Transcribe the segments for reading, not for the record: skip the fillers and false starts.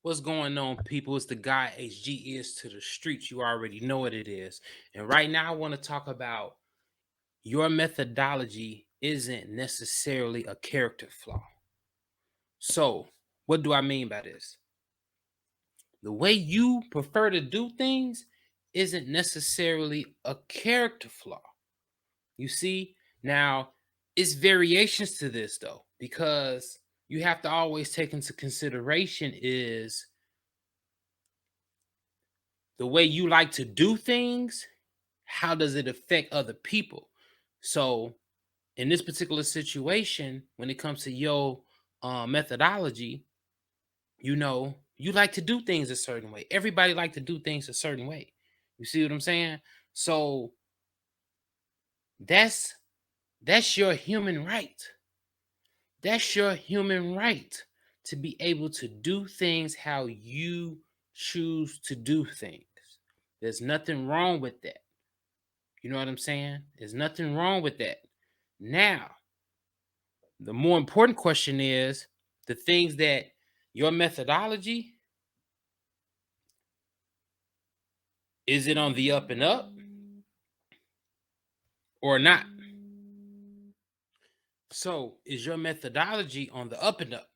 What's going on, people? It's the guy HG is to the streets. You already know what it is. And right now, I want to talk about your methodology isn't necessarily a character flaw. So, what do I mean by this? The way you prefer to do things isn't necessarily a character flaw. You see, now it's variations to this though, because you have to always take into consideration is the way you like to do things, how does it affect other people? So in this particular situation, when it comes to your methodology, you like to do things a certain way. Everybody like to do things a certain way. You see what I'm saying? So that's that's your human right. That's your human right to be able to do things how you choose to do things. There's nothing wrong with that. You know what I'm saying? There's nothing wrong with that. Now, the more important question is the things that your methodology, is it on the up and up or not? So, is your methodology on the up and up?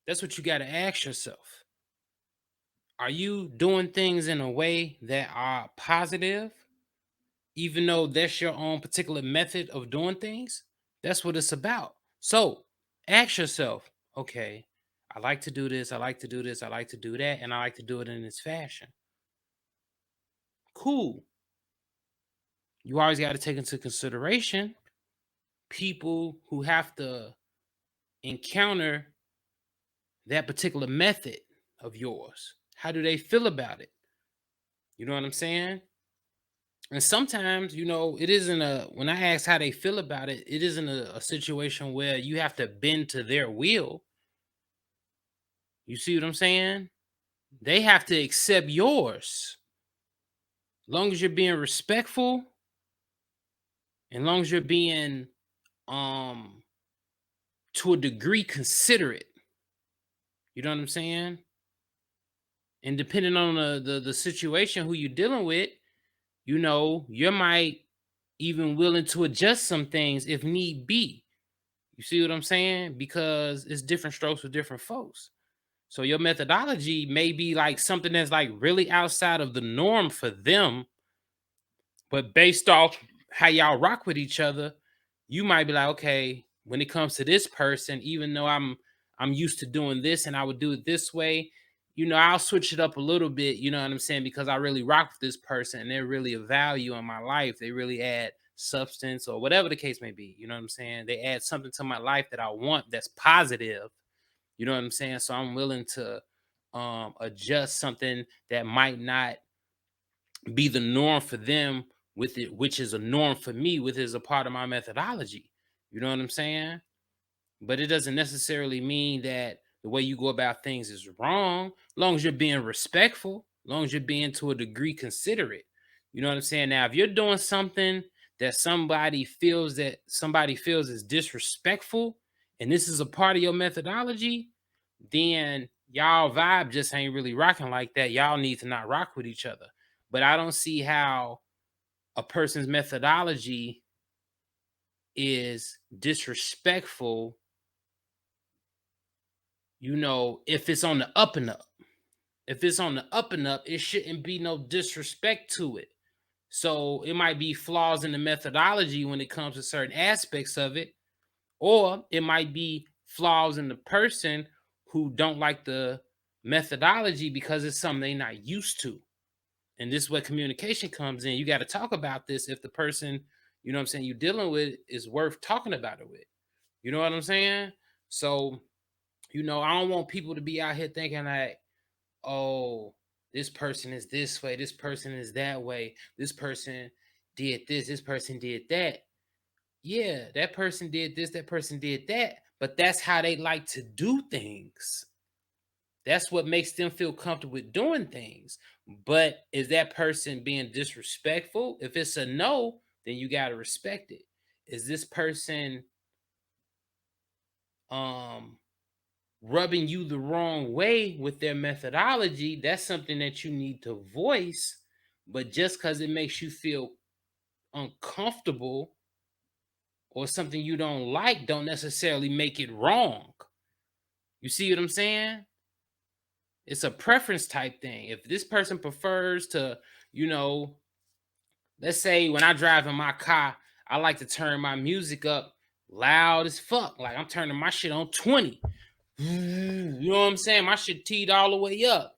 That's what you got to ask yourself. Are you doing things in a way that are positive, even though that's your own particular method of doing things? That's what it's about. So, ask yourself, okay, I like to do this, I like to do this, I like to do that, and I like to do it in this fashion. Cool. You always got to take into consideration people who have to encounter that particular method of yours. How do they feel about it? You know what I'm saying? And sometimes, it isn't when I ask how they feel about it, it isn't a situation where you have to bend to their will. You see what I'm saying? They have to accept yours. Long as you're being respectful, and long as you're being um to a degree considerate. You know what I'm saying? And depending on the situation who you're dealing with, you might even willing to adjust some things if need be. You see what I'm saying? Because it's different strokes for different folks. So your methodology may be like something that's like really outside of the norm for them, but based off how y'all rock with each other, you might be like, okay, when it comes to this person, even though I'm used to doing this and I would do it this way, I'll switch it up a little bit, you know what I'm saying? Because I really rock with this person and they're really a value in my life. They really add substance or whatever the case may be. You know what I'm saying? They add something to my life that I want that's positive. You know what I'm saying? So I'm willing to adjust something that might not be the norm for them with it, which is a norm for me, which is a part of my methodology. You know what I'm saying? But it doesn't necessarily mean that the way you go about things is wrong, long as you're being respectful, long as you're being to a degree considerate. You know what I'm saying? Now, if you're doing something that somebody feels is disrespectful, and this is a part of your methodology, then y'all vibe just ain't really rocking like that. Y'all need to not rock with each other. But I don't see how a person's methodology is disrespectful, if it's on the up and up. If it's on the up and up, it shouldn't be no disrespect to it. So it might be flaws in the methodology when it comes to certain aspects of it, or it might be flaws in the person who don't like the methodology because it's something they're not used to. And this is where communication comes in. You got to talk about this if the person, what I'm saying, you're dealing with is worth talking about it with. You know what I'm saying? So, I don't want people to be out here thinking like, oh, this person is this way, this person is that way, this person did this person did that. Yeah, that person did this, that person did that, but that's how they like to do things. That's what makes them feel comfortable with doing things. But is that person being disrespectful? If it's a no, then you got to respect it. Is this person um rubbing you the wrong way with their methodology, that's something that you need to voice. But just because it makes you feel uncomfortable or something you don't like, don't necessarily make it wrong. You see what I'm saying? It's a preference type thing. If this person prefers to, you know, let's say when I drive in my car, I like to turn my music up loud as fuck. Like I'm turning my shit on 20. You know what I'm saying? My shit teed all the way up.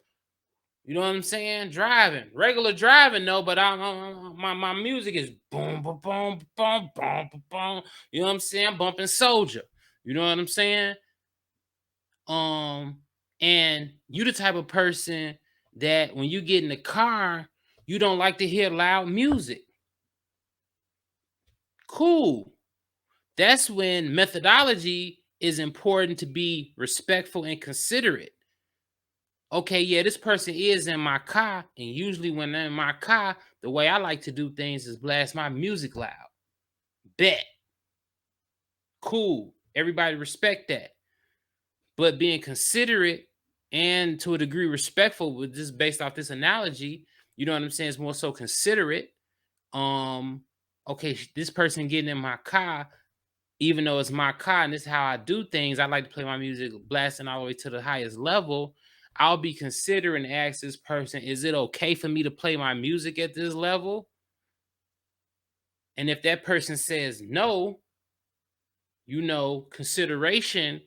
You know what I'm saying? Driving, regular driving, no, but my music is boom, boom, boom, boom, boom, boom, boom. You know what I'm saying? Bumping Soldier. You know what I'm saying? Um, and you the type of person that when you get in the car, you don't like to hear loud music. Cool. That's when methodology is important to be respectful and considerate. Okay, yeah, this person is in my car, and usually when they're in my car, the way I like to do things is blast my music loud. Bet. Cool. Everybody respect that. But being considerate and to a degree respectful with this based off this analogy, you know what I'm saying? It's more so considerate. Um, okay, this person getting in my car, even though it's my car and this is how I do things, I like to play my music blasting all the way to the highest level. I'll be considering and ask this person, is it okay for me to play my music at this level? And if that person says no, consideration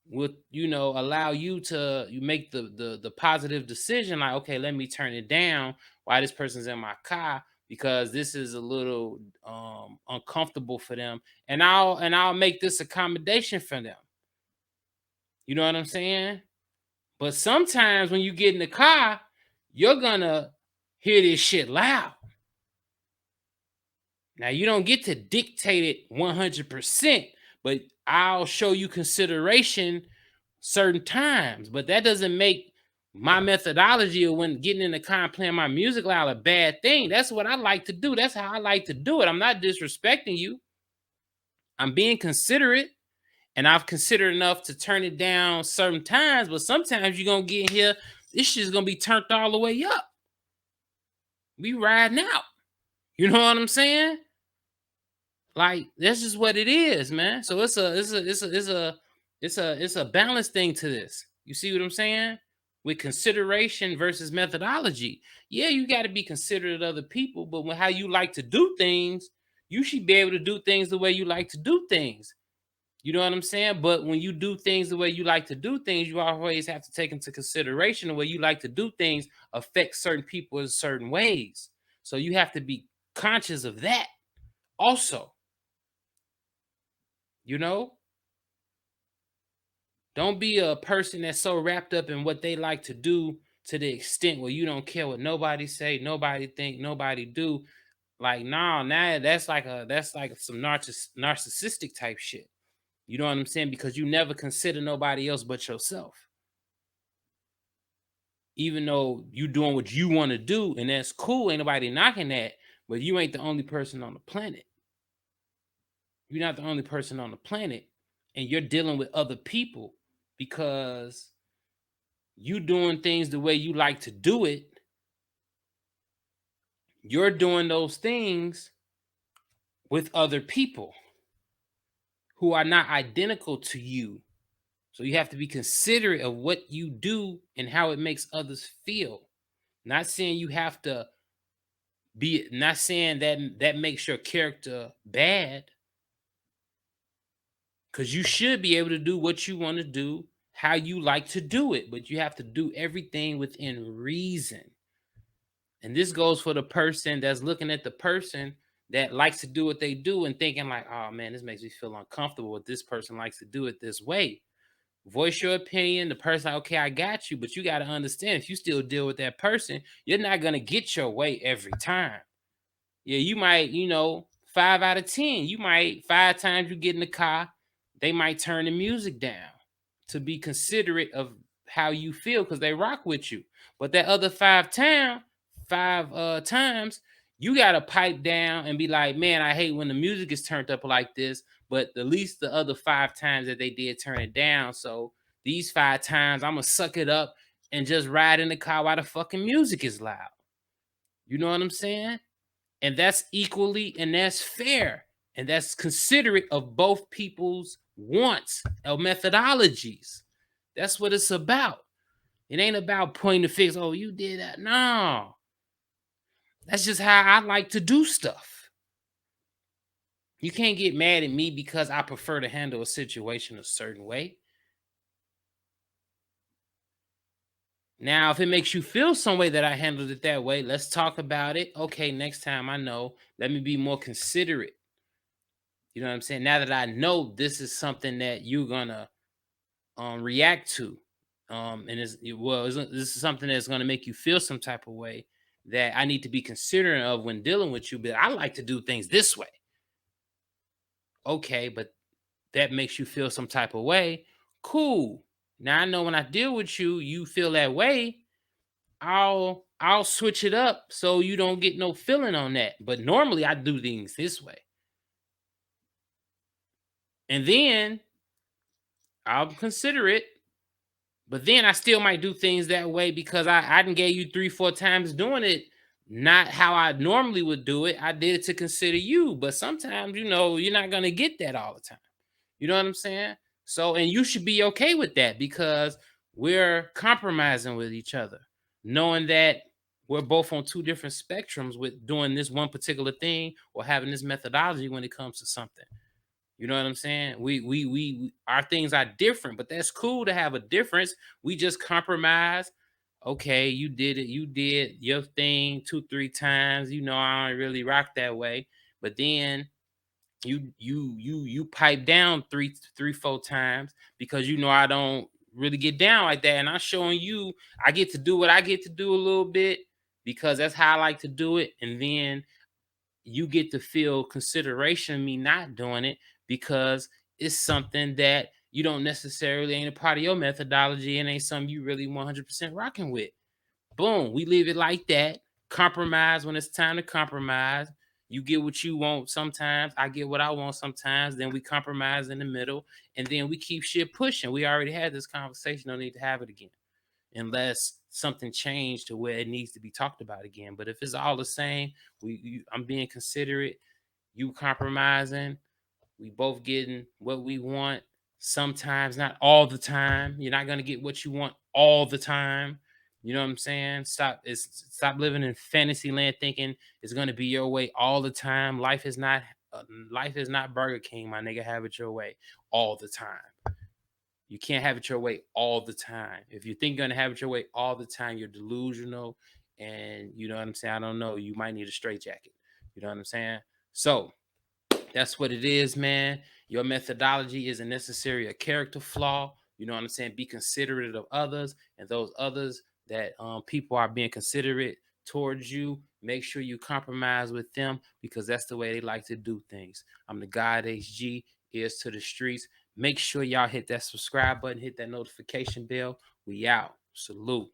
would, allow you to you make the positive decision, like, okay, let me turn it down while this person's in my car because this is a little uncomfortable for them, and I'll make this accommodation for them. You know what I'm saying? But sometimes when you get in the car, you're gonna hear this shit loud. Now you don't get to dictate it 100%, but I'll show you consideration certain times. But that doesn't make my methodology of when getting in the car and playing my music loud a bad thing. That's what I like to do. That's how I like to do it. I'm not disrespecting you. I'm being considerate, and I've considered enough to turn it down certain times. But sometimes you're gonna get in here, this shit's gonna be turned all the way up. We riding out. You know what I'm saying? Like that's just what it is, man. So it's a balanced thing to this. You see what I'm saying? With consideration versus methodology. Yeah, you got to be considerate of other people, but how you like to do things, you should be able to do things the way you like to do things. You know what I'm saying? But when you do things the way you like to do things, you always have to take into consideration the way you like to do things affects certain people in certain ways. So you have to be conscious of that also. You know, don't be a person that's so wrapped up in what they like to do to the extent where you don't care what nobody say, nobody think, nobody do. Like, nah, now that's like some narcissistic type shit. You know what I'm saying? Because you never consider nobody else but yourself. Even though you doing what you want to do, and that's cool, ain't nobody knocking that, but you ain't the only person on the planet. You're not the only person on the planet, and you're dealing with other people because you doing things the way you like to do it. You're doing those things with other people who are not identical to you. So you have to be considerate of what you do and how it makes others feel. Not saying you have to be, not saying that makes your character bad, because you should be able to do what you want to do, how you like to do it, but you have to do everything within reason. And this goes for the person that's looking at the person that likes to do what they do and thinking like, oh man, this makes me feel uncomfortable with this person likes to do it this way. Voice your opinion. The person, like, okay, I got you, but you got to understand if you still deal with that person, you're not going to get your way every time. Yeah, you might, 5 out of 10, you might 5 times you get in the car, they might turn the music down to be considerate of how you feel because they rock with you. But that other 5 times, you gotta pipe down and be like, man, I hate when the music is turned up like this. But at least the other 5 times that they did turn it down, so These 5 times, I'm gonna suck it up and just ride in the car while the fucking music is loud. You know what I'm saying? And that's equally and that's fair. And that's considerate of both people's wants or methodologies. That's what it's about. It ain't about pointing the fingers, oh, you did that. No. That's just how I like to do stuff. You can't get mad at me because I prefer to handle a situation a certain way. Now, if it makes you feel some way that I handled it that way, let's talk about it. Okay, next time I know, let me be more considerate. You know what I'm saying? Now that I know this is something that you're gonna react to, and this is something that's gonna make you feel some type of way that I need to be considerate of when dealing with you. But I like to do things this way. Okay, but that makes you feel some type of way. Cool. Now I know when I deal with you, you feel that way. I'll switch it up so you don't get no feeling on that. But normally I do things this way. And then I'll consider it, but then I still might do things that way because I didn't gave you 3, 4 times doing it, not how I normally would do it. I did it to consider you. But sometimes, you're not gonna get that all the time. You know what I'm saying? So, and you should be okay with that because we're compromising with each other, knowing that we're both on 2 different spectrums with doing this one particular thing or having this methodology when it comes to something. You know what I'm saying? We our things are different, but that's cool to have a difference. We just compromise. Okay, you did it. You did your thing 2, 3 times. I don't really rock that way. But then you pipe down 3, 4 times because I don't really get down like that. And I'm showing you I get to do what I get to do a little bit because that's how I like to do it. And then you get to feel consideration of me not doing it because it's something that you don't necessarily ain't a part of your methodology and ain't something you really 100% rocking with. Boom, we leave it like that. Compromise when it's time to compromise. You get what you want sometimes. I get what I want sometimes. Then we compromise in the middle, and then we keep shit pushing. We already had this conversation. Don't need to have it again, unless something changed to where it needs to be talked about again. But if it's all the same, I'm being considerate. You compromising. We both getting what we want. Sometimes, not all the time. You're not gonna get what you want all the time. You know what I'm saying? Stop living in fantasy land thinking it's gonna be your way all the time. Life is not Burger King, my nigga. Have it your way all the time. You can't have it your way all the time. If you think you're gonna have it your way all the time, you're delusional, and you know what I'm saying. I don't know. You might need a straitjacket. You know what I'm saying? So that's what it is, man. Your methodology isn't necessarily a character flaw. You know what I'm saying? Be considerate of others, and those others that people are being considerate towards you. Make sure you compromise with them because that's the way they like to do things. I'm the God HG, ears to the streets. Make sure y'all hit that subscribe button, hit that notification bell. We out. Salute.